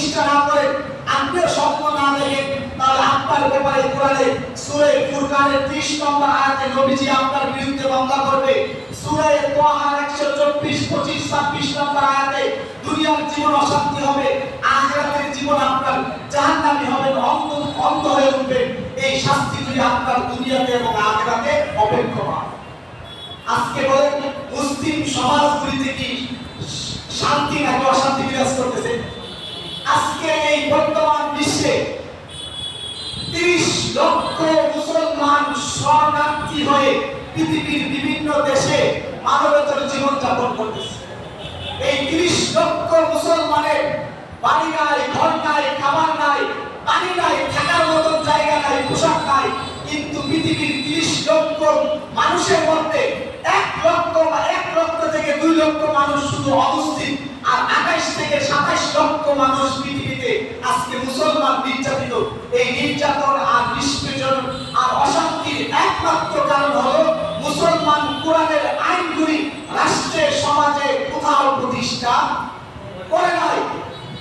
প্রতিষ্ঠা না করেন, আপনিও স্বপ্ন না দেখেন, তাহলে আপনার ব্যাপারে কোরআনে সূরা ফুরকানের 30 নম্বর আয়াতে নবীজি আপনার বিরুদ্ধে মামলা করবে। সূরা তাহা 124, 25, 26 নম্বর আয়াতে দুনিয়ার জীবন অশান্তি হবে, আখিরাতের জীবন আপনার জাহান্নামী হবে, অন্ধ হয়ে উঠবে। এই শাস্তিগুলি আপনার দুনিয়াতে এবং আখিরাতে অপেক্ষমান। আজকে বলেন মুসলিম সমাজগুলিতে কি শান্তি নাকি অশান্তি বিরাজ করতেছে? আজকে এই বর্তমান বিশ্বে 30 লক্ষ মুসলমান শরণার্থী হয়ে পৃথিবীর বিভিন্ন দেশে মানবেতর জীবন যাপন করতেছে। এই 30 লক্ষ মুসলমানের বাড়ি নাই, ঘর নাই, খাবার নাই, পানি নাই, থাকার মতো জায়গা নাই, পোশাক নাই, কিন্তু পৃথিবীর 30 লক্ষ মানুষের মধ্যে 1 লক্ষ থেকে 2 লক্ষ মানুষ শুধু অমুসলিম, আর 28 থেকে 27 লক্ষ মানুষ পৃথিবীতে আজকে মুসলমান নির্যাতিত। এই নির্যাতন আর নিষ্পেষণ আর অশান্তির একমাত্র কারণ হলো মুসলমান কোরআনের আইনগুলি রাষ্ট্রে সমাজে কোথাও প্রতিষ্ঠা করে নাই।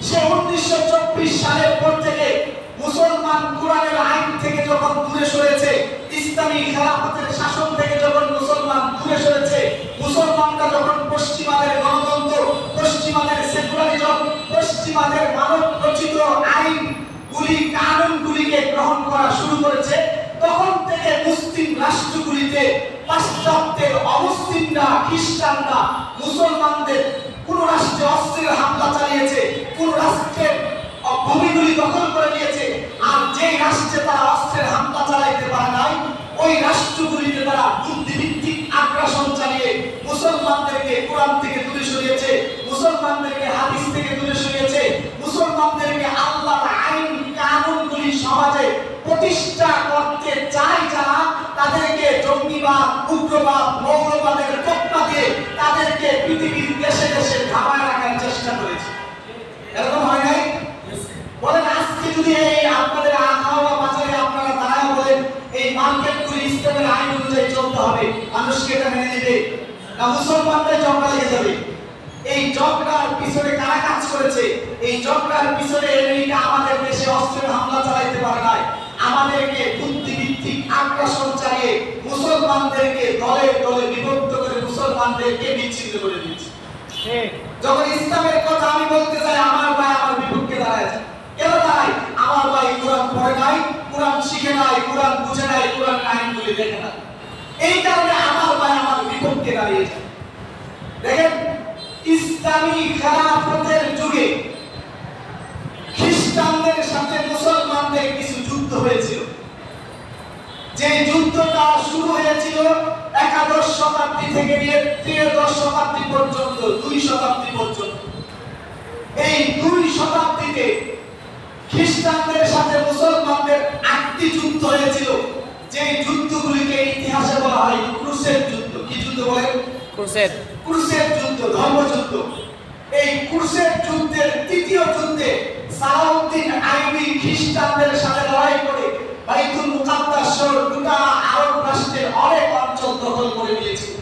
সে 1924 সালের পর থেকে মুসলমান কোরআনের আইন থেকে যখন দূরে সরেছে, ইসলামী খেলাফতের শাসন থেকে যখন মুসলমান দূরে সরেছে, মুসলমানরা যখন পশ্চিমাদের গণতন্ত্র, পশ্চিমাদের সেকুলারিজম, পশ্চিমাদের মানব রচিত কানুনগুলিকে গ্রহণ করা শুরু করেছে, তখন থেকে মুসলিম রাষ্ট্রগুলিতে পাশ্চাত্যের অমুসলিমরা, খ্রিস্টানরা মুসলমানদের কোন রাষ্ট্রে অস্ত্রের হামলা চালিয়েছে, কোন রাষ্ট্রের ভূমিগুলি দখল করে নিয়েছে, আর যেই রাষ্ট্রে তারা অস্ত্রের হামলা চালাইতে পারে নাই, ওই রাষ্ট্রগুলিতে তারা বুদ্ধিভিত্তিক আগ্রাসন চালিয়ে মুসলমানদেরকে কোরআন থেকে দূরে সরিয়েছে, মুসলমানদেরকে হাদিস থেকে দূরে সরিয়েছে, মুসলমানদেরকে আল্লাহর আইন কানুনগুলি সমাজে প্রতিষ্ঠা করতে চায় যারা, তাদেরকে জঙ্গিবাদ, উগ্রবাদ, মৌলবাদের তকমা দিয়ে তাদেরকে পৃথিবীর দেশে দেশে ধামায় রাখার চেষ্টা করেছে। এরকম হয় নাই? বলেন আজকে যদি এই আপনাদের খাওয়া বাজারে আপনারা দাঁড়ায় বলেন এই মার্কেটগুলি ইসলামের আইন অনুযায়ী চলতে হবে, মানুষকে এটা মেনে নেবে না মুসলমানদের ঝগড়া লেগে যাবে? এই ঝগড়ার পিছনে কারা কাজ করেছে? এই ঝগড়ার পিছনে আমেরিকা আমাদের দেশে অস্ত্রের হামলা চালাইতে পারে নাই, আমাদেরকে বুদ্ধিভিত্তিক আগ্রাসন চালিয়ে মুসলমানদেরকে দলে দলে বিভক্ত করে মুসলমানদেরকে বিচ্ছিন্ন করে দিয়েছে। যখন ইসলামের কথা আমি বলতে চাই, আমার ভাই আমার বিপক্ষে দাঁড়ায় যায়। কেন দাঁড়ায়? আমার ভাই কোরআন পড়ে নাই, কোরআন শিখে নাই, কোরআন বুঝে নাই, কোরআন আইনগুলি দেখে নাই। এই কারণে আমার ভাই আমার বিপক্ষে দাঁড়িয়ে যায়। দেখেন ইসলামী খেলাফতের যুগে খ্রিস্টানদের সাথে মুসলমানদের কিছু যুদ্ধ হয়েছিল। যে যুদ্ধটা শুরু হয়েছিল একাদশ শতাব্দী থেকে নিয়ে 13দশ শতাব্দী পর্যন্ত, 2 শতাব্দী পর্যন্ত। এই 2 শতাব্দীতে খ্রিস্টানদের সাথে মুসলমানদের 8টি যুদ্ধ হয়েছিল, যে যুদ্ধগুলিকে ইতিহাসে বলা হয় ক্রুসেড যুদ্ধ। কি যুদ্ধ বলে? ক্রুসেড যুদ্ধ, ধর্মযুদ্ধ। এই ক্রুসেড যুদ্ধের 3য় যুদ্ধে সালাউদ্দিন আইয়ুবী খ্রিস্টানদের সাথে লড়াই করে বাইতুল মুকাদ্দাস সহ গোটা আরব রাষ্ট্রের অনেক অঞ্চল দখল করে নিয়েছিল।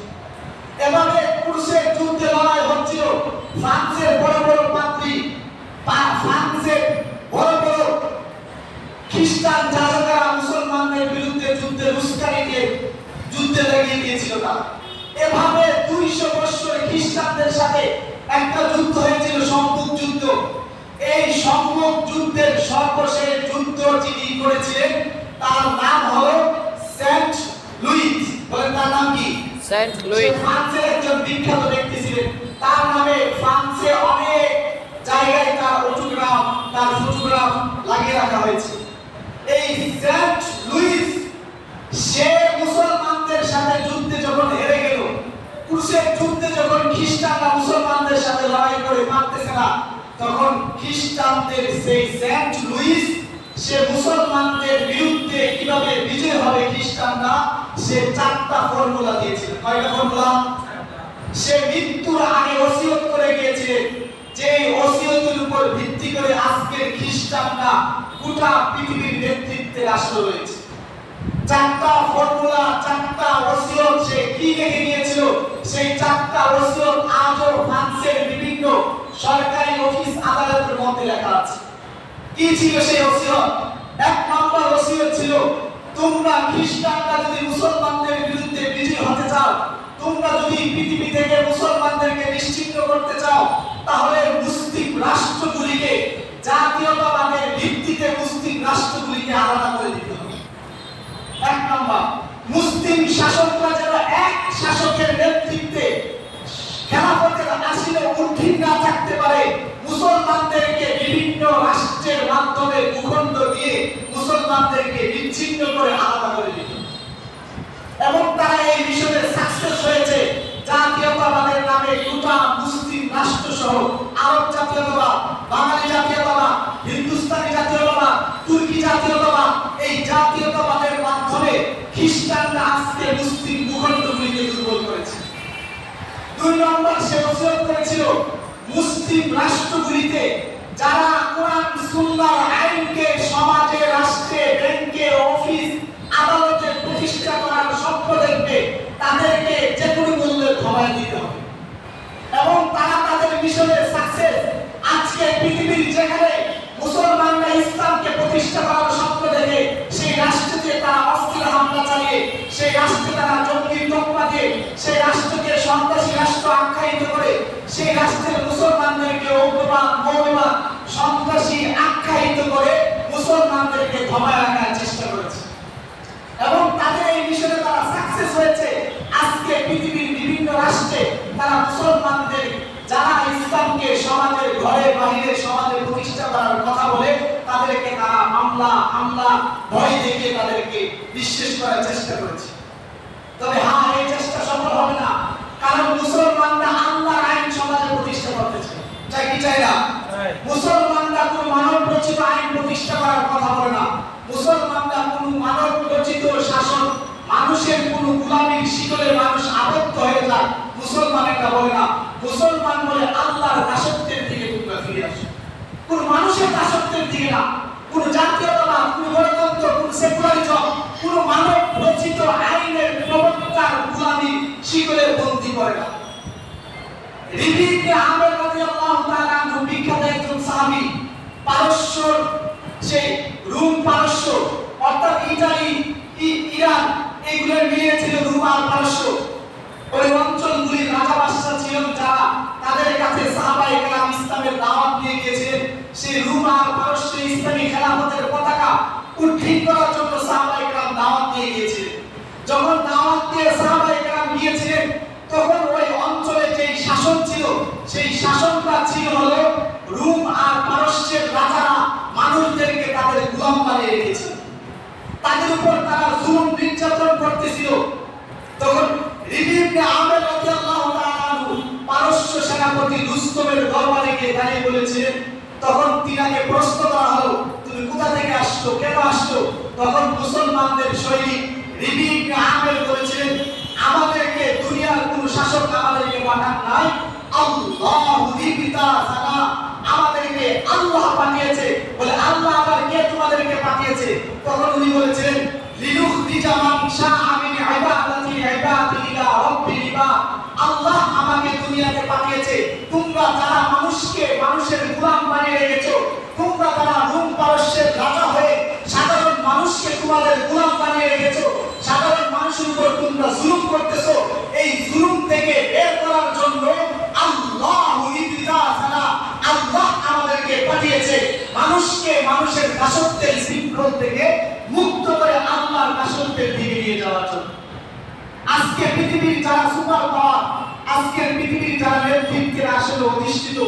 এভাবে ক্রুসেড যুদ্ধে লড়াই হচ্ছিল। ফ্রান্সের বড় বড় পাদ্রী, ফ্রান্সের বড় বড় খ্রিস্টান যাজকেরা মুসলমানদের বিরুদ্ধে যুদ্ধে উস্কানি দিয়ে যুদ্ধে লাগিয়ে দিয়েছিল তারা। এভাবে 200 বছর খ্রিস্টানদের সাথে একটা যুদ্ধ হয়েছিল, সম্মুখ যুদ্ধ। এই সম্মুখ যুদ্ধের সর্বশেষ যুদ্ধ যিনি করেছিলেন তার নাম হলো সেন্ট লুইস। বলেন তার নাম কি? Saint Louis. ফ্রান্সের একজন বিখ্যাত ব্যক্তি ছিলেন। তার নামে ফ্রান্সে অনেক জায়গায় তার অটোগ্রাফ, তার ফটোগ্রাফ লাগিয়ে রাখা হয়েছে। এই সেন্ট লুইস সে মুসলমানদের সাথে যুদ্ধে যখন হেরে গেল, ক্রুসেড যুদ্ধে যখন খ্রিস্টানরা মুসলমানদের সাথে লড়াই করে পারতেছে না, তখন খ্রিস্টানদের সেই সেন্ট লুইস সে মুসলমানদের বিরুদ্ধে কিভাবে বিজয় হবে খ্রিস্টানরা, সে 4টা ফর্মুলা দিয়েছিল। কয়টা ফর্মুলা? সে মৃত্যুর আগে ওসিয়ত করে গিয়েছিলেন, যে ওসিয়তের উপর ভিত্তি করে আজকের খ্রিস্টানরা গোটা পৃথিবীর নেতৃত্বে রাষ্ট্র রয়েছে। 4টা ফর্মুলা, 4টা ওসিয়ত সে কি রেখে গিয়েছিল, সেই 4টা ওসিয়ত আজও ফ্রান্সের বিভিন্ন সরকারি অফিস আদালতের মধ্যে লেখা আছে। কি ছিল সেই ওসিয়ত? এক নম্বর ওসিয়ত ছিল, তোমরা খ্রিস্টানরা যদি মুসলমানদের বিরুদ্ধে বিজয়ী হতে চাও, তোমরা যদি পৃথিবী থেকে মুসলমানদেরকে নিশ্চিহ্ন করতে চাও, তাহলে মুসলিম রাষ্ট্রগুলিকে, জাতীয়তাবাদের ভিত্তিতে মুসলিম রাষ্ট্রগুলিকে আলাদা করে দিতে হবে। এক নম্বর, মুসলিম শাসকরা যেন এক শাসকের নেতৃত্বে খেলাফতের আসলে উদ্ভিদ না থাকতে পারে, মুসলমানদেরকে বিভিন্ন রাষ্ট্রের মাধ্যমে ভূখণ্ড দিয়ে মুসলমানদেরকে বিচ্ছিন্ন করে আলাদা করে দিত। এবং তারা এই মিশনে সাকসেস হয়েছে। জাতীয়তাবাদের নামে গোটা মুসলিম রাষ্ট্র সহ আরব জাতীয়তাবাদ, বাঙালি জাতীয়তাবাদ, হিন্দুস্তানি জাতীয়তাবাদ, তুর্কি জাতীয়তাবাদ, এই জাতীয়তাবাদের মাধ্যমে খ্রিস্টানরা আজকে মুসলিম ভূখণ্ডগুলিকে দুর্বল করেছে। দুই নম্বর, সে ওসিয়ত করেছিল, মুসলিম রাষ্ট্রগুলিতে যারা কোরআন সুন্নাহর আইনকে সমাজে, রাষ্ট্রে, ব্যাংকে, অফিস, আদালতে প্রতিষ্ঠা করার স্বপ্ন দেখবে, তাদেরকে যে কোনো মূল্যে ক্ষমা দিতে হবে। এবং তারা তাদের মিশনের সাকসেস আজকে পৃথিবীর যেখানে মুসলমানরা ইসলামকে প্রতিষ্ঠা করার স্বপ্ন দেখে, সেই রাষ্ট্রকে তারা অস্ত্র হামলা চালিয়ে, সেই রাষ্ট্রে তারা জঙ্গি তকমা দিয়ে, সেই রাষ্ট্রকে সন্ত্রাসী রাষ্ট্র আখ্যায়িত করে, সেই রাষ্ট্রের মুসলমানদেরকে উগ্রবাদ, মৌলবাদ, সন্ত্রাসী আখ্যায়িত করে মুসলমানদেরকে দমায় রাখার চেষ্টা করেছে। এবং তাদের এই মিশনে তারা সাকসেস হয়েছে। আজকে পৃথিবীর বিভিন্ন রাষ্ট্রে তারা মুসলমানদের, যারা ইসলামকে সমাজের ঘরে বাইরে সমাজে প্রতিষ্ঠা করার কথা বলে, তাদেরকে তারা মামলা, হামলা, ভয় দেখিয়ে তাদেরকে বিশ্বাস করার চেষ্টা করেছে। তবে হ্যাঁ, এই চেষ্টা সফল হবে না, কারণ মুসলমানরা আল্লাহর আইন সমাজে প্রতিষ্ঠা করতে চায়। চাই কি চাই না? মুসলমানরা কোনো মানব রচিত আইন প্রতিষ্ঠা করার কথা বলে না। মুসলমানরা কোনো মানব রচিত শাসন, মানুষের কোনো গোলামির শিকলে মানুষ আবদ্ধ হয়ে যায়, মুসলমান এটা বলে না। মুসলমান বলে আল্লাহর দাসত্বের দিকে তোমরা ফিরে আসো। কোন মানুষের দাসত্বের দিকে না, কোন জাতীয়তাবাদ, কোন গণতন্ত্র, কোন সেকুলারিজম, কোন মানব রচিত আইনের প্রবক্তার গোলামি শিকলে বন্দী করে না। রিবিকে আমের রাদিয়াল্লাহু তাআলা আনহু বিখ্যাত একজন সাহাবী, পারস্য, সেই রোম পারস্য অর্থাৎ ইতালি, ইরান, এগুলো মিলিয়েছিল রোম আর পারস্য। ওই অঞ্চলগুলির রাজা বাদশা ছিলেন যারা, তাদের কাছে সাহাবায়ে কেরাম ইসলামের দাওয়াত দিয়ে গিয়েছিলেন। সেই রোম আর পারস্য ইসলামী খেলাফতের পতাকা উত্থিত করার জন্য সাহাবায়ে কেরাম দাওয়াত দিয়ে গিয়েছিলেন। যখন দাওয়াত দিয়ে সাহাবায়ে কেরাম গিয়েছিলেন, তখন ওই অঞ্চলে যে শাসন ছিল, সেই শাসনটা ছিল হলো রোম আর পারস্যের রাজারা মানুষদেরকে তাদের গোলাম বানিয়ে রেখেছিল, তাদের উপর তারা জুলুম নির্যাতন করতেছিল। তখন রিবিকে আমের রাদিয়াল্লাহু তাআলা আনহু পারস্য সেনাপতি রুস্তমের দরবারে গিয়ে দাঁড়িয়ে বলেছিলেন। তখন তিনাকে প্রশ্ন করা হলো, তুমি কোথা থেকে আসছো, কেন আসছো? তখন মুসলমানদের সৈনিক রিবিকে আমের বলেছিলেন, আমাদেরকে দুনিয়ার কোন শাসক আমাদেরকে পাঠান নাই, আল্লাহু ইবতাসানা, আমাদেরকে আল্লাহ পাঠিয়েছে। বলে আল্লাহ আবার কে তোমাদেরকে পাঠিয়েছে? তখন উনি বলেছিলেন, লিনুখরিজা মান শাআ মিন ইবাদাতি ইবাদি ইলা রাব্বিল ইবাদ, আল্লাহ আমাকে দুনিয়াতে পাঠিয়েছে। তোমরা যারা মানুষকে মানুষের গোলাম বানিয়ে রেখেছো, তোমরা যারা রোম পারস্যের রাজা হয়ে সাধারণ মানুষকে তোমাদের গোলাম বানিয়ে রেখেছো, সাধারণ মানুষের উপর তোমরা জুলুম করতেছো, এই জুলুম থেকে বের করার জন্য আল্লাহু ইবতাসানা, আল্লাহ আমাদেরকে পাঠিয়েছে মানুষকে মানুষের দাসত্বের শৃঙ্খল থেকে মুক্ত করে আল্লাহর দাসত্বের দিকে নিয়ে যাওয়ার জন্য। আজকে পৃথিবীর যারা সুপার পাওয়ার, আজকে পৃথিবীর যারা নেতৃত্বের আসলে অধিষ্ঠিত,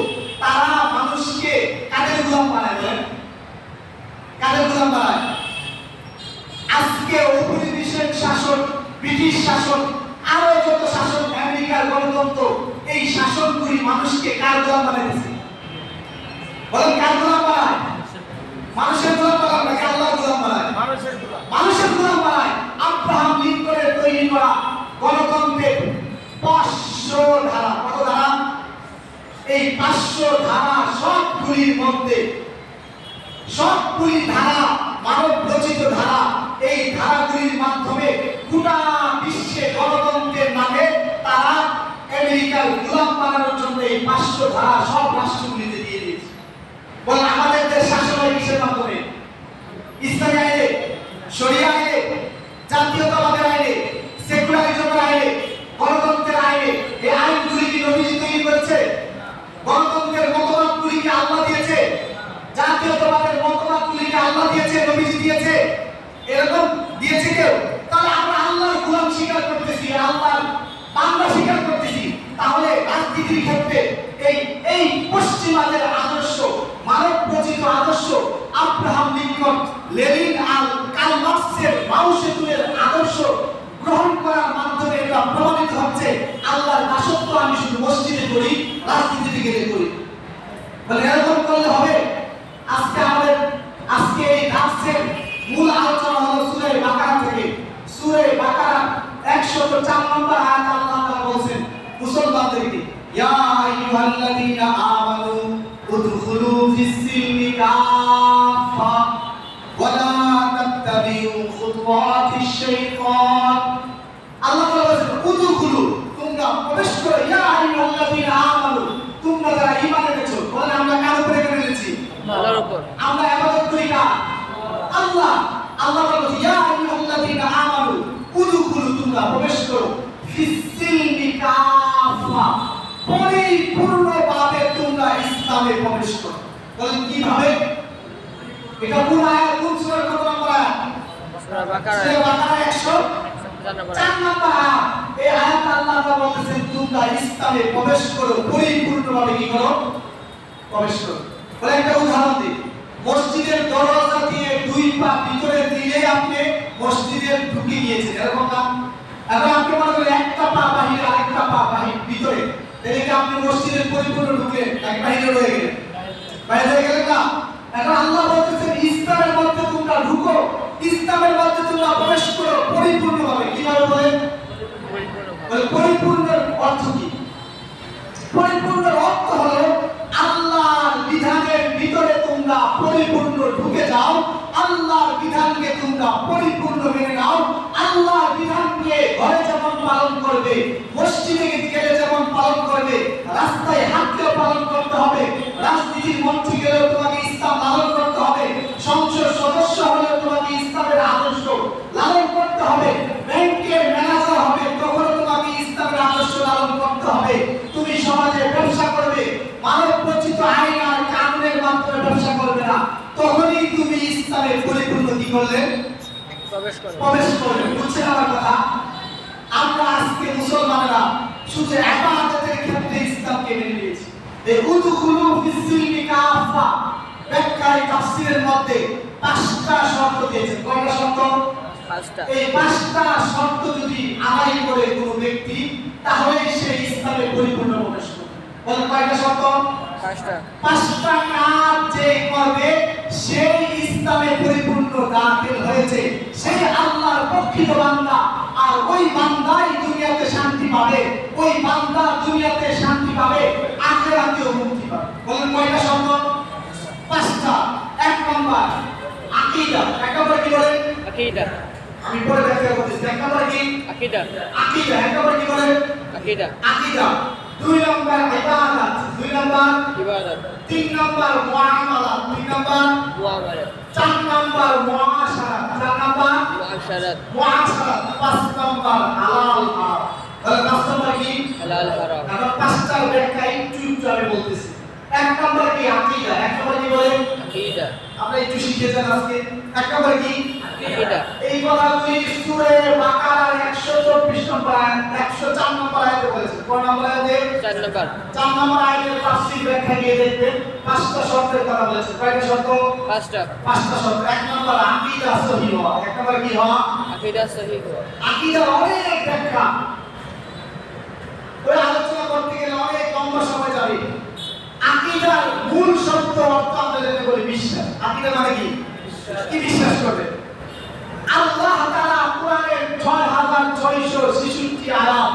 তারা মানুষকে কাদের গোলাম বানায় দেন? কাদের গোলাম বানায়? আজকে উপনিবেশের শাসন, ব্রিটিশ শাসন, আরো যত শাসন, আমেরিকার গণতন্ত্র, এই শাসনগুলি মানুষকে কার গোলাম বানাইছে? বলেন কার গোলাম বানায়? মানুষের গোলাম বানায় নাকি আল্লাহর গোলাম বানায়? মানুষের গোলাম বানায়। আব্রাহাম লিঙ্কনের তৈরি করা গণতন্ত্রের 500 ধারা, কত ধারা? এই 500 ধারা সবগুলির মধ্যে, সবগুলি ধারা মানব রচিত ধারা। এই ধারাগুলির মাধ্যমে গোটা বিশ্বে গণতন্ত্রের নামে তারা আমেরিকার গোলাম বানানোর জন্য এই 500 ধারা সব রাষ্ট্রগুলিতে দিয়ে দিয়েছে। বলে আমাদের দেশ শাসন হয় কিসের দিয়েছে? এরকম দিয়েছে কেউ? তাহলে আমরা আল্লাহর গোলাম স্বীকার করতেছি, আল্লাহর বান্দা স্বীকার করতেছি, তাহলে রাজনীতির ক্ষেত্রে এই পশ্চিমাদের আদর্শ, মানব রচিত আদর্শ, আব্রাহাম লিঙ্কন, লেনিন আর কার্ল মার্কসের মাও সেতুরের আদর্শ গ্রহণ করার মাধ্যমে এটা প্রমাণিত হচ্ছে আল্লাহর দাসত্ব আমি শুধু মসজিদে করি, রাজনীতিতে গেলে করি। বলে এরকম করলে হবে? আজকে এই দাসের মূল আলোচনা হলো সূরা বাকারা থেকে। সূরা বাকারা 104 নম্বর আয়াত আল্লাহ তাআলা বলেন মুসলমানদেরকে, ইয়া আইয়ুহাল্লাযীনা আমানু উদখুলু ফিস-সিলমি কাফা ওয়া লা তাত্তাবিউ খুতুওয়াতিশ শাইতান। আল্লাহ তাআলা বলেন উদখুলু, তোমরা প্রবেশ করো, ইয়া আইয়ুহাল্লাযীনা আমানু, তোমরা যারা ঈমান এনেছো। বলেন আমরা কার উপরে ঈমান এনেছি? আল্লাহর উপর। আমরা ইবাদত করি কার? আল্লাহ। আল্লাহ বলেন ইয়া আইয়ুহাল্লাযীনা আমানু উদখুলু, তোমরা প্রবেশ করো, ফিস-সিলমি কাফা, পরিপূর্ণভাবে তোমরা ইসলামে প্রবেশ করো। বলেন কিভাবে? এটা কোন আয়াত, কোন সূরার কত নম্বর আয়াত? সূরা বাকারা 104 নম্বর আয়াত। এই আয়াত আল্লাহ তাআলা বলেছেন তোমরা ইসলামে প্রবেশ করো, পরিপূর্ণভাবে কি করো? প্রবেশ করো। বলে একটা উদাহরণ দিই, মসজিদের দরজা দিয়ে দুই পা ভিতরে দিলে আপনি মসজিদে ঢুকে গিয়েছেন, এরকম না? এখন আপনি মনে করেন একটা পা বাহিরে আরেকটা পা ভিতরে, এদিকে আপনি মসজিদের পরিপূর্ণ ঢুকলেন নাকি বাহিরে রয়ে গেলেন? বাইরে রয়ে গেলেন না? এখন আল্লাহ বলতেছেন ইসলামের মধ্যে তোমরা ঢুকো, ইসলামের মধ্যে তোমরা প্রবেশ করো পরিপূর্ণভাবে। কিভাবে বলেন? পরিপূর্ণের অর্থ কি? পরিপূর্ণের অর্থ হলো আল্লাহর বিধানের ভিতরে তোমরা পরিপূর্ণ ঢুকে যাও, আল্লাহর বিধানকে তোমরা পরিপূর্ণ মেনে নাও। আল্লাহর বিধানকে ঘরে যেমন পালন করবে, মসজিদে গেলে যেমন পালন করবে, রাস্তায় হাঁটলেও পালন করতে হবে, রাজনীতির মঞ্চে গেলেও তোমাকে ইসলাম লালন করতে হবে, সংসদ সদস্য হলেও তোমাকে ইসলামের আদর্শ লালন করতে হবে, ব্যাংকের ম্যানেজার হবে তখনও তোমাকে ইসলামের আদর্শ লালন করতে হবে। তুমি সমাজে ব্যবসা করবে, মানব রচিত আইন আর কানুনের মাধ্যমে ব্যবসা করবে না, তখনই তুমি ইসলামের পরিপূর্ণ কি করলে? প্রবেশ করলে। বুঝছেন আমার কথা? আমরা আজকে মুসলমানেরা শুধু ইবাদতের ক্ষেত্রে ইসলামকে মেনে নিয়েছি। এই উদখুলু ফিস-সিলমি কাফা ব্যাখ্যায় তাফসীরের মধ্যে 5টা শর্ত দিয়েছেন। কয়টা শর্ত? 5টা। এই 5টা শর্ত যদি আদায় করে কোনো ব্যক্তি, তাহলে সে ইসলামে পরিপূর্ণ প্রবেশ করবে। বলেন কয়টা শর্ত? 5টা। 5টা কাজ যে করবে সেই ইসলামে পরিপূর্ণ দাখিল হয়েছে, সেই আল্লাহর প্রকৃত বান্দা। আর ওই বান্দাই দুনিয়াতে শান্তি পাবে, ওই বান্দা দুনিয়াতে শান্তি পাবে, আখিরাতেও মুক্তি পাবে। বলেন কয়টা শর্ত? 5টা। 1 নম্বর আকীদা। 1 নম্বর কি বলেন? আকীদা। আমি পরে ব্যাখ্যা করতেছি। 1 নম্বর কি? আকীদা। আকীদা। 1 নম্বর কি বলেন? আকীদা। আকীদা। 2 নম্বর ইবাদত। 2 নম্বর ইবাদত। 3 নম্বর মুআমালাত। 3 নম্বর মুআমালাত। 4 নম্বর মুআশারাত। 4 নম্বর মুআশারাত। মুআশারাত। 5 নম্বর হালাল হারাম। তাহলে 5 নম্বর কি? হালাল হারাম। এখন 5টার ব্যাখ্যা একটু আমি বলতেছি। 1 নম্বর কি? আকীদা। 1 নম্বর কি বলেন? আকীদা। আমরা একটু শিখেছেন আজকে। 1 নম্বর কি? আকীদা। এই কথাগুলি সূরা বাকারার 124 নম্বর আয়াত, 104 নম্বর আয়াতে বলেছে। কোন নম্বর আয়াতে? 4 নম্বর। 4 নম্বর আয়াতের তাফসীর ব্যাখ্যা দিয়ে দেখবেন 5টা শর্তের কথা বলেছে। কয়টা শর্ত? 5টা। 5টা শর্ত। 1 নম্বর আকীদা সহিহ হওয়া। 1 নম্বর কি হওয়া? আকীদা সহিহ হওয়া। আকীদার অনেক ব্যাখ্যা, ওই আলোচনা করতে গেলে অনেক লম্বা সময় যাবে। আকীদার মূল শব্দ অর্থ আমরা যেটা বলি বিশ্বাস। আকীদা মানে কি? কি বিশ্বাস করবে? আল্লাহ তাআলা কোরআনের 6666 আয়াত,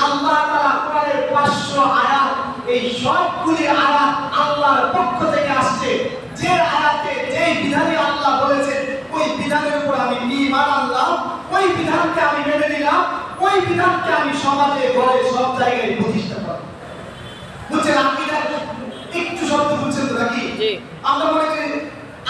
আল্লাহ তাআলা কোরআনের 500 আয়াত, এই সবগুলি আয়াত আল্লাহর পক্ষ থেকে আসছে। যে আয়াতে যে বিধানে আল্লাহ বলেছেন ওই বিধানের উপর আমি ঈমান আনলাম, ওই বিধানকে আমি মেনে নিলাম, ওই বিধানকে আমি সমাজে ঘরে সব জায়গায় প্রতিষ্ঠা করব। বুঝছেন? আকীদা একটু শব্দ বুঝছেন তো নাকি? জি। আমরা মনে করি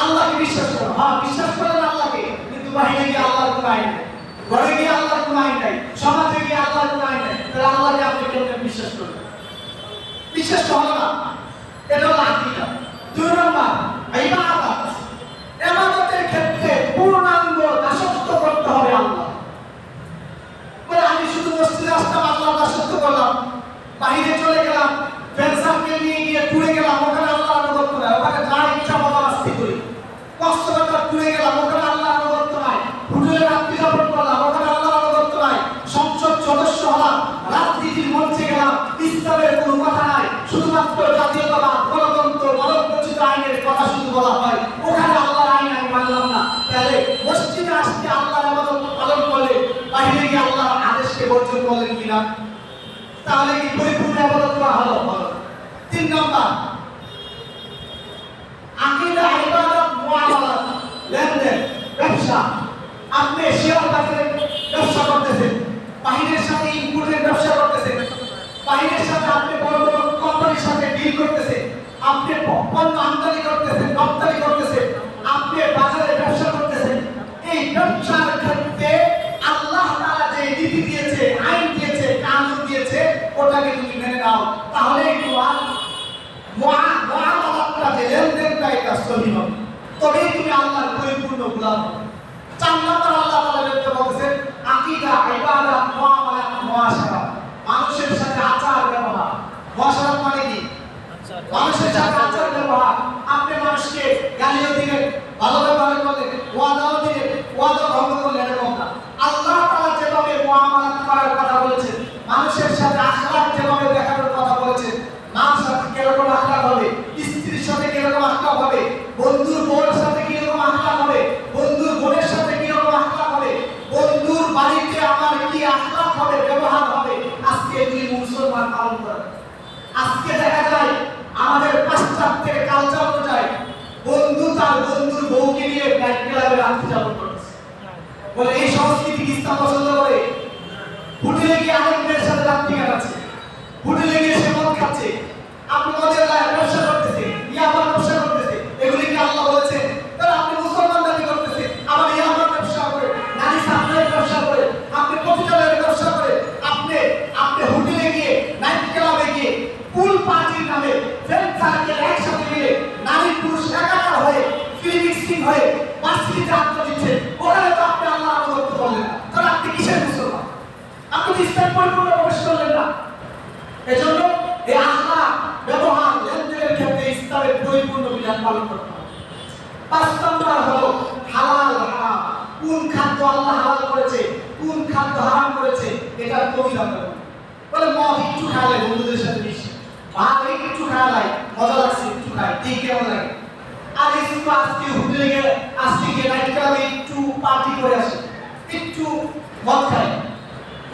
আল্লাহকে বিশ্বাস করো, হ্যাঁ বিশ্বাস করেন আল্লাহকে, কিন্তু বাইরে গিয়ে আল্লাহর কোনো আইন নেই, ঘরে গিয়ে আল্লাহর কোনো আইন নাই, সমাজে গিয়ে আল্লাহর কোনো আইন নাই, তাহলে আল্লাহকে আপনি কেমনে বিশ্বাস করবেন? বিশ্বাস তো হবে না। এটা হলো আকীদা। 2 নম্বর ইবাদত। ইবাদতের ক্ষেত্রে ব্যবসা, আপনি শেয়ার বাজারে ব্যবসা করতেছেন, বাহিরের সাথে ইনপুটের ব্যবসা করতেছেন, বাহিরের সাথে আপনি বড় বড় কোম্পানির সাথে ডিল করতেছেন, আপনি পণ্য আমদানি করতেছেন, রপ্তানি করতেছেন, আপনি বাজারে ব্যবসা করতেছেন। এই ব্যবসার ক্ষেত্রে আল্লাহ তাআলা যে নীতি দিয়েছে, আইন দিয়েছে, কানুন দিয়েছে, ওটাকে তুমি মেনে নাও, তাহলে তোমার মুআমালাতটা যে লেনদেনটা এটা সহি হবে, তবেই তুমি আল্লাহর পরিপূর্ণ গোলাম হবে। 4 নম্বর আল্লাহ তাআলা বলতেছেন আকীদা, ইবাদত, মুআমালাত, মুআশারাত, মানুষের সাথে আচার ব্যবহার। মুআশারাত মানে কি? মানুষের সাথে আচার ব্যবহার। আপনি মানুষকে গালিও দিলেন, ভালো ব্যবহার করলেন, ওয়াদাও দিলেন, ওয়াদা ভঙ্গ করলেন, এরকম না। আল্লাহ তাআলা যেভাবে মুআমালাত করার কথা বলেছেন, মানুষের সাথে আখলাক যেভাবে দেখানোর কথা বলেছেন, মার সাথে কিরকম আখলাক হবে, স্ত্রীর সাথে কিরকম আখলাক হবে, বন্ধুর বউয়ের সাথে কিরকম আখলাক হবে, বন্ধুর বোনের সাথে কিরকম আখলাক হবে, বন্ধুর বাড়িতে আমার কি আখলাক হবে, ব্যবহার হবে, আজকে দুই মুসলমান পালন করে। আজকে দেখা যায় আমাদের পাশ্চাত্যের কালচার অনুযায়ী বন্ধু তার বন্ধুর বউকে নিয়ে নাইট ক্লাবে রাত্রি যাপন করছে। বলে এই সংস্কৃতি ইসলাম পছন্দ করে। হোটেলে গিয়ে আরেক মেয়ের সাথে রাত্রি কাটাচ্ছে, হোটেলে গিয়ে সে মদ খাচ্ছে, আপনি মদের ব্যবসা করতেছে, ইয়াবার ব্যবসা করতেছে, এগুলি কি আল্লাহ বলেছেন? তাহলে আপনি মুসলমান দাবি করতেছে, আবার ইয়াবার ব্যবসা করে, নারী সাপ্লাইয়ের ব্যবসা করে, আপনি কপিটালের ব্যবসা করে, আপনি হোটেলে গিয়ে নাইট ক্লাবে গিয়ে পুল পার্টির নামে ফ্রেন্ড সার্কেল একসাথে মিলে নারী পুরুষ একাকার হয়ে ফ্রি মিক্সিং হয়ে মাসজিদে আড্ডা দিচ্ছেন, ওখানে তো আপনি আল্লাহ আনুগত্য করলেন না, তাহলে আপনি কিসের মুসলমান? আপনি তো ইসলাম পরিপূর্ণ প্রবেশ করলেন না। এজন্য এই আখলাক, ব্যবহার, লেনদেনের ক্ষেত্রে ইসলামের পরিপূর্ণ বিধান পালন করতে হবে। 5 নম্বর হলো হালাল হারাম। কোন খাদ্য আল্লাহ হালাল করেছে, কোন খাদ্য হারাম করেছে, এটার কবিরা করবে। বলে মদ একটু খাওয়ালে বন্ধুদের সাথে মিশে, ভাত একটু খাওয়ালাই মজা লাগছে, একটু খাই, এই কেমন লাগে। আর একটু আজকে হোটেলে গিয়ে আজকে গিয়ে নাইট ক্লাবে একটু পার্টি করে আসে, একটু মদ খাই,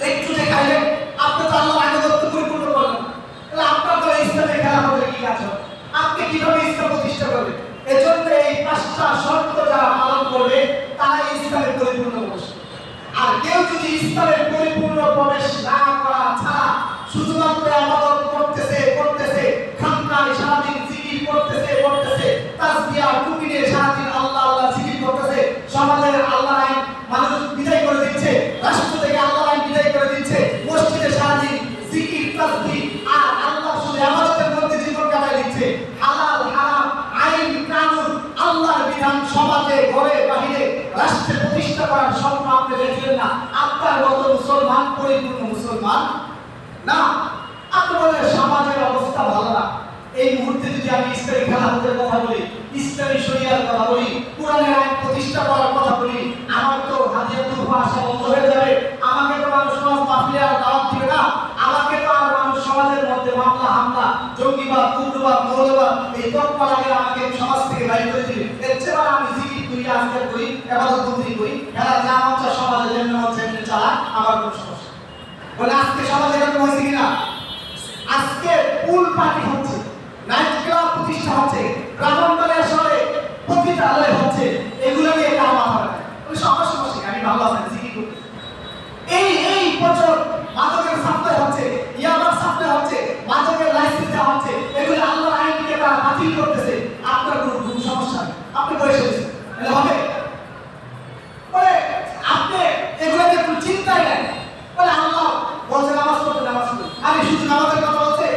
একটু যে খাইলেন আপনি তো আল্লাহর আনুগত্য পরিপূর্ণ করলেন। তাহলে আপনার তো ইসলামের খেলা হবে কি কাজ হবে? আপনি কিভাবে ইসলাম প্রতিষ্ঠা করবেন? এজন্য এই 5টা শর্ত যারা পালন করবে তারা ইসলামের পরিপূর্ণ প্রবেশ করবে। আর কেউ যদি ইসলামের পরিপূর্ণ প্রবেশ না করা ছাড়া শুধুমাত্র ইবাদত করতেছে খানকায় সারাদিন জিকির করতেছে তাসবিহ টুপি নিয়ে সারাদিন আল্লাহ আল্লাহ জিকির করতেছে, সমাজের আল্লাহর আইন মানুষ বিদায় করে দিচ্ছে, রাষ্ট্র থেকে আল্লাহর আইন বিদায় করে দিচ্ছে, মসজিদে সারাদিন জিকির তাসবিহ আর আল্লাহ শুধু ইবাদতের মধ্যে জীবন কাটায় দিচ্ছে। হালাল হারাম, আইন কানুন, আল্লাহর বিধান সমাজে ঘরে বাহিরে রাষ্ট্রে প্রতিষ্ঠা করার স্বপ্ন আপনি দেখলেন না। আপনার মতো মুসলমান পরিপূর্ণ মুসলমান না। আপনি বলেন সমাজের অবস্থা ভালো না, এই মুহূর্তে যদি আমি ইসলামী খেলাফতের কথা বলি, ইসলামী শরিয়ার কথা বলি, কোরআনের আইন প্রতিষ্ঠা করার কথা বলি, আমার তো হাদিয়াতুল আসা বন্ধ হয়ে যাবে। আমাকে তো মানুষ সমাজ মাহফিলে আর দাওয়াত দিবে না, আমাকে তো আর মানুষ সমাজের মধ্যে মামলা হামলা, জঙ্গিবাদ, উগ্রবাদ, মৌলবাদ এই তৎপর লাগে আমাকে সমাজ থেকে বাইর করে দিবে। এর চেয়ে আমি জিকির করি, আজকাল করি, ইবাদত বন্দেগী করি, এরা যা মঞ্চা সমাজে যেমন মঞ্চে এমনি চালা, আমার কোনো সমস্যা বলে। আজকে সমাজে এরকম হয়েছে কিনা? আজকে পুল পার্টি হচ্ছে, নাইট ক্লাব প্রতিষ্ঠা হচ্ছে, ব্রাহ্মণবাড়িয়া শহরে পতিতালয় হচ্ছে, এগুলো নিয়ে কার মাথা ব্যথা? ওই সমস্যা আমি ভালো আছি জিকির করতে। এই বছর মাদকের সাপ্লাই হচ্ছে, ইয়াবার সাপ্লাই হচ্ছে, মাদকের লাইসেন্স দেওয়া হচ্ছে, এগুলো আল্লাহর আইনকে তারা বাতিল করতেছে। আপনার কোনো সমস্যা নেই, আপনি বসে আছেন, এটা হবে? বলে আপনি এগুলো নিয়ে কোনো চিন্তাই নেই। বলে আল্লাহ বলছে নামাজ পড়তে, নামাজ পড়তে, আরে শুধু নামাজের কথা বলছে?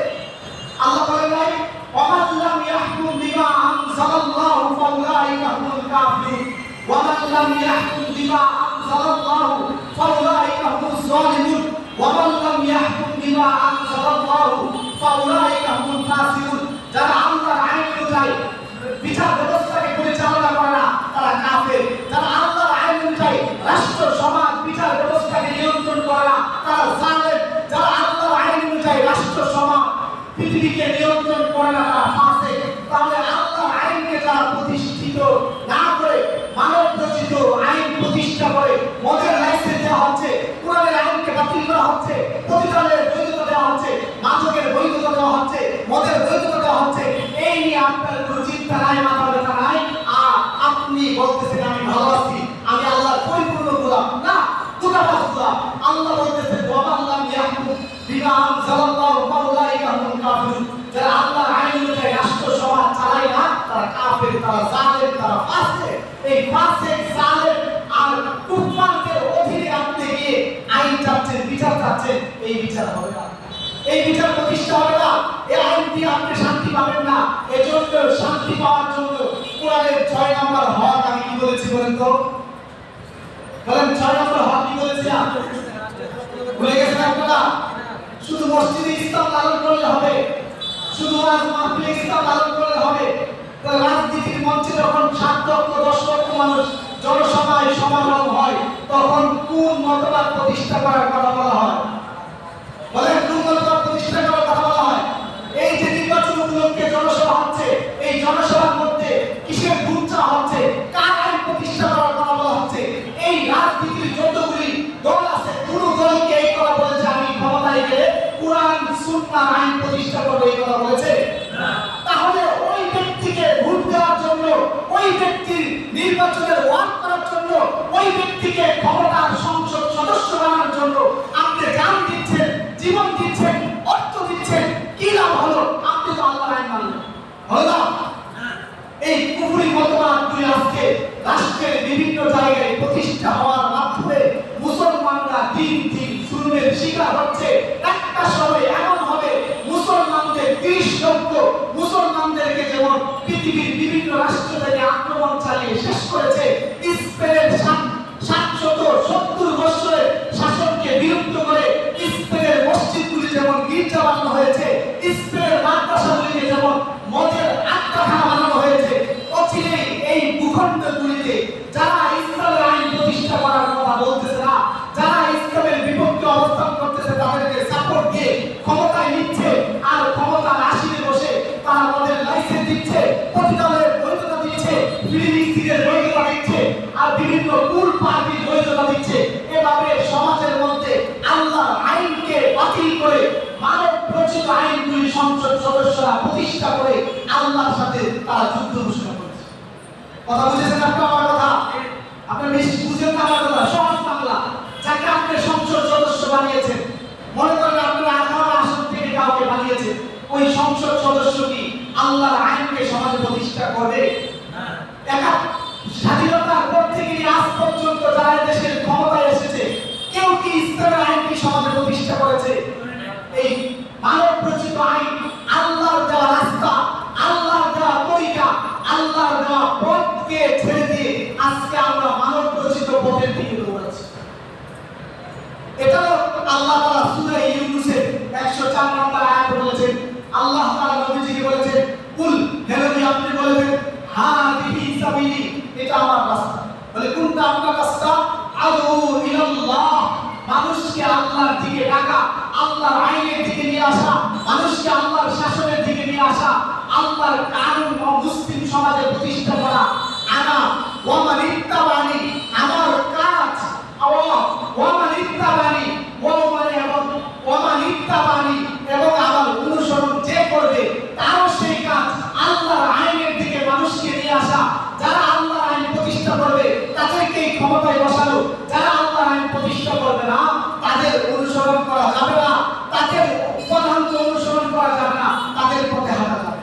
আল্লাহ বলেন নাই ওয়ামান লাম ইয়াহকুম বিমা আনজালাল্লাহু ফাউলাইকা হুমুল কাফিরুন ওয়ামান লাম ইয়াহকুম বিমা আনজালাল্লাহু ফাউলাইকা হুমুজ জালিমুন ওয়ামান লাম ইয়াহকুম বিমা আনজালাল্লাহু ফাউলাইকা হুমুল ফাসিকুন। যারা আল্লাহর আইন অনুযায়ী বিচার ব্যবস্থাকে পরিচালনা করে না তারা কাফের। যারা আল্লাহর আইন অনুযায়ী রাষ্ট্র সমাজ বিচার ব্যবস্থাকে নিয়ন্ত্রণ করে না তারা জালেম। যারা আল্লাহর আইন অনুযায়ী রাষ্ট্র সমাজ পৃথিবীকে নিয়ন্ত্রণ করে না তারা ফাসিক। তাহলে আল্লাহর আইনকে যারা প্রতিষ্ঠিত না করে মানব রচিত আইন প্রতিষ্ঠা করে মদের লাইসেন্স দেওয়া হচ্ছে, কোরআনের আইনকে বাতিল করা হচ্ছে, পতিতালয়ের বৈধতা দেওয়া হচ্ছে, মাদকের বৈধতা দেওয়া হচ্ছে, মদের বৈধতা দেওয়া হচ্ছে, এই নিয়ে আপনার কোনো চিন্তা নাই, মাথা ব্যথা নাই। আর আপনি বলতেছেন আমি ভালো আছি, আমি তারা জালেম, তারা ফাসিক। এই ফাসিক, জালেম আর কুফফারদের অধীনে আপনি গিয়ে আইন চাচ্ছেন, বিচার চাচ্ছেন, এই বিচার হবে না, এই বিচার প্রতিষ্ঠা হবে না, এই আইন দিয়ে আপনি শান্তি পাবেন না। এজন্য শান্তি পাওয়ার জন্য কোরআনের 6 নম্বর হক আমি কি বলেছি বলেন তো? বলেন 6 নম্বর হক কি বলেছি? ভুলে গেছেন আপনারা? শুধু মসজিদে ইসলাম লালন করলে হবে, শুধু ওয়াজ মাহফিলে ইসলাম লালন করলে হবে? রাজনীতির মঞ্চে যখন 7 লক্ষ 10 লক্ষ মানুষ জনসভায় সমাগম হয়, তখন কোন মতবাদ প্রতিষ্ঠা করার কথা বলা হয়? বলেন কোন মতবাদ প্রতিষ্ঠা করার কথা বলা হয়? এই যে নির্বাচন উপলক্ষে জনসভা হচ্ছে, এই জনসভার মধ্যে কিসের গুঞ্জা হচ্ছে, কার আইন প্রতিষ্ঠা করার কথা বলা হচ্ছে? এই রাজনীতির যতগুলি দল আছে, কোন দলকে এই কথা বলেছে আমি ক্ষমতায় গেলে কোরআন সুন্নাহ আইন প্রতিষ্ঠা করব, এই কথা বলেছে? তাহলে ওই ব্যক্তিকে ভোট দেওয়ার জন্য, ওই ব্যক্তির নির্বাচনের ওয়ার্ক করার জন্য, ওই ব্যক্তিকে ক্ষমতার সংসদ সদস্য বানানোর জন্য আপনি জান দিচ্ছেন, জীবন দিচ্ছেন, অর্থ দিচ্ছেন, কি লাভ হলো? আপনি তো আল্লাহর আইন মানলেন, হলো না? এই কুফরি মতবাদগুলি আজকে রাষ্ট্রের বিভিন্ন জায়গায় প্রতিষ্ঠা হওয়ার মাধ্যমে মুসলমানরা দিন দিন জুলুমের শিকার হচ্ছে। একটা সময় এমন হবে মুসলমানদের 30 লক্ষ মুসলমানদেরকে যেমন পৃথিবীর বিভিন্ন রাষ্ট্র থেকে আক্রমণ চালিয়ে শেষ করেছে, স্পেনের 770 বছরের শাসনকে বিলুপ্ত করে স্পেনের মসজিদগুলি যেমন গির্জা বানানো হয়েছে, স্পেনের মাদ্রাসাগুলিকে যেমন মদের আড্ডাখানা বানানো হয়েছে, অচিরেই এই ভূখণ্ডগুলিতে যারা ইসলামের আইন প্রতিষ্ঠা করার কথা বলতেছে না, যারা ইসলামের বিপক্ষে অবস্থান করতেছে, তাদেরকে সাপোর্ট দিয়ে ক্ষমতায় নিচ্ছে, আর ক্ষমতার আসীনে বসে তারা মদের লাইসেন্স দিচ্ছে, পতিতালয়ের বৈধতা দিচ্ছে, ফিলিপিন্সের বৈধতা দিচ্ছে, আর বিভিন্ন কুল পার্টির বৈধতা দিচ্ছে। এভাবে সমাজের মধ্যে আল্লাহর আইনকে বাতিল করে মানব রচিত আইনগুলি সংসদ সদস্যরা প্রতিষ্ঠা করে আল্লাহর সাথে তারা যুদ্ধ ঘোষণা করেছে। কথা বুঝেছেন আপনি আমার কথা? আপনি বেশি বুঝেন না আমার কথা? সহজ বাংলা, যাকে আপনি সংসদ সদস্য বানিয়েছেন, মনে করেন আপনারা 18 আসন থেকে কাউকে বানিয়েছেন, ওই সংসদ সদস্য কি আল্লাহর আইনকে সমাজে প্রতিষ্ঠা করবে? একা স্বাধীনতার পর থেকে আজ পর্যন্ত যারা দেশের ক্ষমতায় এসেছে, কেউ কি ইসলামের আইনকে সমাজে প্রতিষ্ঠা করেছে? এই মানব রচিত আইন, আল্লাহর দেওয়া রাস্তা, আল্লাহর দেওয়া তরিকা, আল্লাহর দেওয়া পথকে ছেড়ে দিয়ে আজকে আমরা মানব রচিত পথের দিকে দৌড়াচ্ছি। এটাও আল্লাহ তাআলা সূরা ইউনূসের 104 নম্বর আয়াতে বলেছেন, আল্লাহ তাআলা নবীজিকে বলেছেন, কুল, হে নবী আপনি বলবেন, হাদিহি সাবিলি, এটা আমার রাস্তা। বলে কোনটা আপনার রাস্তা? আদু ইলাল্লাহ, মানুষকে আল্লাহর দিকে ডাকা, আল্লাহর আইনের দিকে নিয়ে আসা, মানুষকে আল্লাহর শাসনের দিকে নিয়ে আসা, আল্লাহর কানুন ও মুসলিম সমাজে প্রতিষ্ঠা করা। আনা ওয়া মান ইত্তাবানি, আমার কাজ, ওয়া মান ইত্তাবানি, ওয়া মান ইত্তাবানি, এবং আমার অনুসরণ যে করবে তারও সেই কাজ, আল্লাহর আইনের দিকে মানুষকে নিয়ে আসা। যারা আল্লাহর আইন প্রতিষ্ঠা করবে তাদেরকে ক্ষমতায় বসানো, যারা আল্লাহর আইন প্রতিষ্ঠা করবে না তাদের অনুসরণ করা যাবে না, তাদের উপাদানকে অনুসরণ করা যাবে না, তাদের পথে হাঁটা যাবে।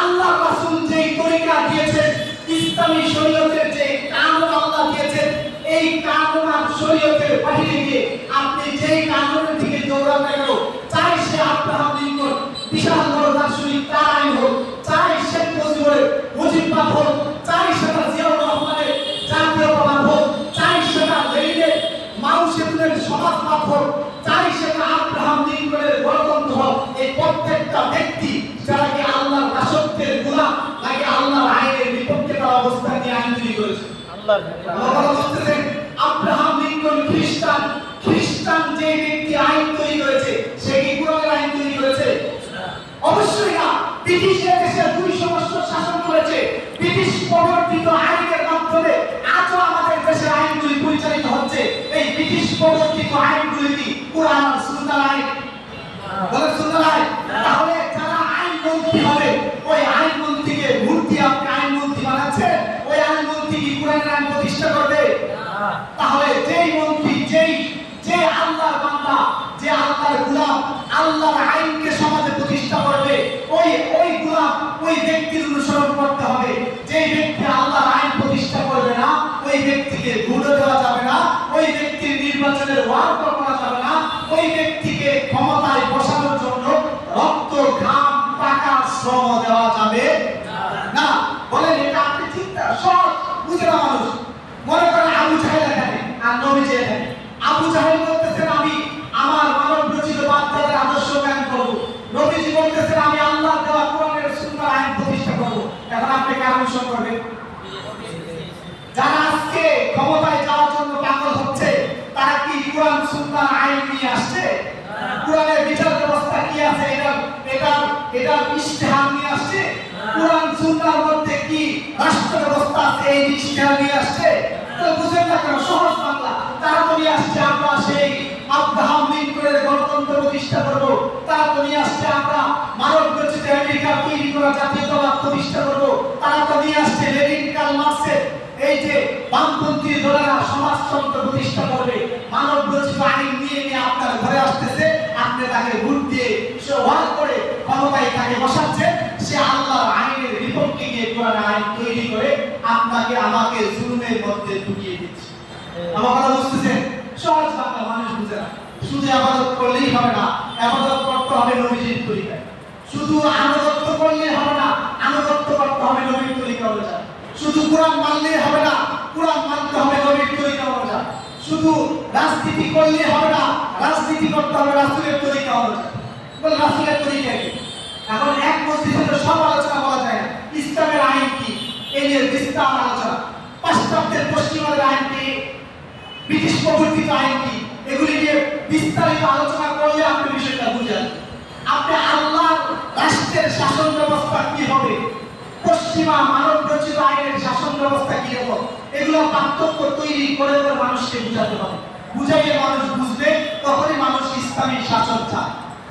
আল্লাহ রাসূল যেই তরিকা দিয়েছেন, ইসলামী শরীয়তের যে কানুন আল্লাহ দিয়েছেন, এই কানুন আর শরীয়তের বাইরে গিয়ে আপনি যেই কানুনের দিকে দৌড়ান না কেন, চাই সে আব্রাহাম লিঙ্কন বিশাল বড় দার্শনিক তার আইন হোক, চাই শেখ মুজিববাদ হোক, চাই সেটা জিয়াউর রহমানের জাতীয়তাবাদ হোক, চাই সেটা লেনিনের মাও সেতুনের সমাজবাদ হোক, চাই সেটা আব্রাহাম লিঙ্কনের গণতন্ত্র হোক, এই প্রত্যেকটা ব্যক্তি যারা কি আল্লাহর দাসত্বের গোলাম নাকি আল্লাহর আইনের বিপক্ষে তার অবস্থান নিয়ে আইন তৈরি করেছে। আল্লাহ বলতেছেন আব্রাহাম লিঙ্কন খ্রিস্টান যে ব্যক্তি আইন তৈরি করেছে, সে কি কোরআনের আইন তৈরি করেছে? অবশ্যই না। ব্রিটিশ দেশে 200 বছর শাসন করেছে, ব্রিটিশ প্রবর্তিত আইনের মাধ্যমে আজও আমাদের দেশের আইনগুলি পরিচালিত হচ্ছে। এই ব্রিটিশ প্রবর্তিত আইনগুলি কি কোরআন আর সুন্নাহর আইন? বলে সুন্নাহর আইন। তাহলে যারা আইনমন্ত্রী হবে, ওই আইনমন্ত্রীকে ভোট দিয়ে আপনি আইনমন্ত্রী বানাচ্ছেন, ওই আইনমন্ত্রী কি কোরআনের আইন প্রতিষ্ঠা করবে? তাহলে যেই মন্ত্রী, যে আল্লাহর বান্দা, যে আল্লাহর গোলাম, আল্লাহর আইনকে সমাজে প্রতিষ্ঠা করবে, ওই গোলাম, ওই ব্যক্তির অনুসরণ করতে হবে। ক্ষমতায় যাওয়ার জন্য পাগল হচ্ছে, তারা কি কোরআন সুন্নাহ আইন নিয়ে আসছে? কোরআনের বিচার ব্যবস্থা কি আছে এটা ইশতেহার নিয়ে আসছে? কোরআন সুন্নাহর মধ্যে কি রাষ্ট্র ব্যবস্থা আছে এই ইশতেহার নিয়ে আসছে? তো বুঝেন না কেন? সহজ বাংলা, তারা তো নিয়ে আসছে আমরা সেই আব্রাহাম লিঙ্কনের গণতন্ত্র প্রতিষ্ঠা করব, তারা তো নিয়ে আসছে আমরা মানব রচিত আমেরিকা তৈরি করা জাতীয়তাবাদ প্রতিষ্ঠা করব, তারা তো নিয়ে আসছে লেনিন কার্ল মার্ক্সের এই যে বামপন্থী দলেরা সমাজতন্ত্র প্রতিষ্ঠা করবে। মানব রচিত আইন নিয়ে আপনার ঘরে আসতেছে, আপনি তাকে ভোট দিয়ে সে ওয়ার করে ক্ষমতায় তাকে বসাচ্ছে, সে আল্লাহর আইনের বিপক্ষে গিয়ে কোরআন আইন তৈরি করে আপনাকে আমাকে জুলুমের মধ্যে ঢুকিয়ে দিচ্ছে। আমার কথা বুঝতেছেন? সহজ বাংলা মানুষ বুঝে না। শুধু ইবাদত করলেই হবে না, ইবাদত করতে হবে নবীজির তরিকায়। শুধু আনুগত্য করলেই হবে না, আনুগত্য করতে হবে নবীর তরিকা অনুযায়ী। শুধু কোরআন মানলেই হবে না, কোরআন মানতে হবে নবীর তরিকা অনুযায়ী। শুধু রাজনীতি করলেই হবে না, রাজনীতি করতে হবে রাসূলের তরিকা অনুযায়ী। বল রাসূলের তরিকা কি? এখন এক মসজিদে সব আলোচনা করা যায় না। ইসলামের আইন কি এই নিয়ে বিস্তার আলোচনা, পাশ্চাত্যের পশ্চিমাদের আইন কি, ব্রিটিশ প্রবর্তিত আইন কি, এগুলি নিয়ে বিস্তারিত আলোচনা করলে আপনি বিষয়টা বুঝেন। আপনি আল্লাহর রাষ্ট্রের শাসন ব্যবস্থা কি হবে, পশ্চিমা মানব রচিত আইনের শাসন ব্যবস্থা কি হবে, এগুলো পার্থক্য তৈরি করে মানুষকে বুঝাতে হবে। বুঝাইলে মানুষ বুঝবে, তখনই মানুষ ইসলামী শাসন চায়।